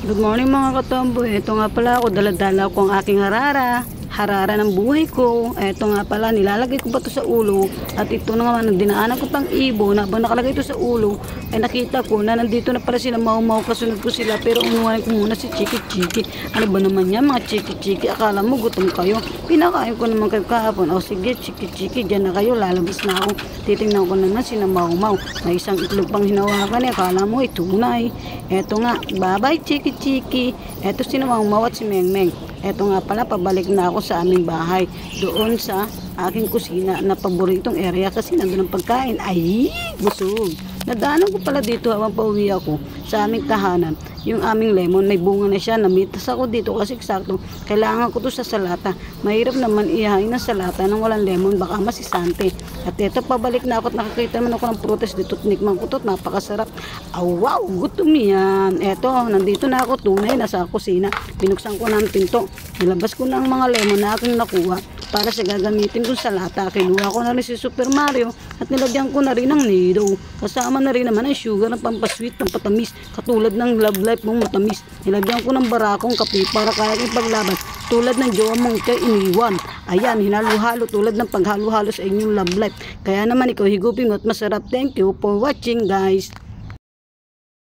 Good morning mga katomboy. Ito nga pala ako, daladala ko ang aking harara ng buhay ko. Ito nga pala, nilalagay ko pa ito sa ulo. At ito na nga, dinaanan ko pang ibon. Habang nakalagay ito sa ulo, ay nakita ko na nandito na pala sila mau-mau. Kasunod ko sila, pero unuwain ko muna si Chiki. Ano ba naman yan mga Chiki? Akala mo gutom kayo? Pinakain ko naman kayo kahapon. O sige, Chiki, dyan na kayo, lalabas na ako. Titingnan ko naman sila mau-mau. May isang itlog pang hinawakan. Akala mo tunay. Eto nga, bye-bye Chiki. Eto si Mau-Mau at si Meng. Eto nga pala, pabalik na ako sa aming bahay. Doon sa aking kusina na paboritong area kasi nandun ang pagkain. Ay, busog. Nadaanan ko pala dito habang pauwi ako sa aming tahanan. Yung aming lemon, may bunga na siya. Namitas ako dito kasi eksakto. Kailangan ko to sa salata. Mahirap naman ihain ng salata nang walang lemon. Baka masisante. At eto, pabalik na ako at nakakita naman ako ng prutas dito. Tikman ko to at napakasarap. Wow, gutom yan. Eto, nandito na ako tunay. Nasa kusina. Binuksan ko na ang pinto. Nilabas ko na ang mga lemon na aking nakuha para sa gagamitin kong salata. Kinuha ko na rin si Super Mario at nilagyan ko na rin ng nido. Kasama na rin naman ang sugar ng pampasweet, pampatamis, katulad ng Love Life mong matamis. Nilagyan ko ng barakong kape para kaya ipaglaban tulad ng jowa mong kay iniwan. Ayan, hinalo-halo tulad ng paghalo-halo sa inyong Love Life. Kaya naman ikaw higupin mo at masarap. Thank you for watching guys.